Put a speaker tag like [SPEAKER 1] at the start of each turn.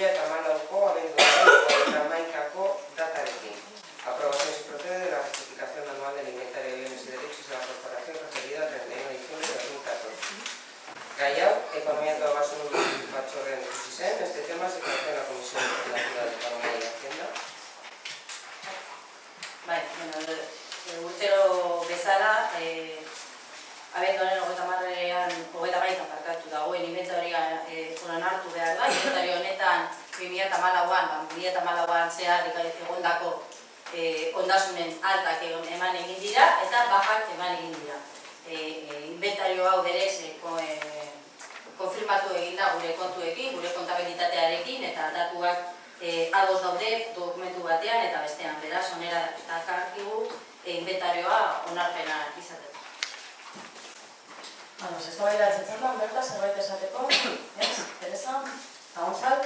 [SPEAKER 1] 2014ko abenduaren 21ko datarekin. Aprobación se procede de la rectificación anual del inventario de bienes y derechos de la corporación referida al 31 de diciembre de 2014. Callao, Economía eta Ogasun Batzordean ikusi zen, este tema se trató en la Comisión Legislativa de Economía y Hacienda.
[SPEAKER 2] Urtero bezala, abenduaren 30an parkatu dagoen inventarioa onartu behar da. Inventario honetan 2014an zehar egondako ondasunen altak eman egin dira eta bajak eman egin dira. Inventario hau berez konfirmatu egin da gure kontuekin, gure kontabilitatearekin eta datuak ados daude dokumentu batean eta bestean. Beraz, onera dakarkigu inventarioa onarpena izateko.
[SPEAKER 3] Ez da baila etxetzen da, berta, zerbait esateko, ez? Teresa, Gonzal?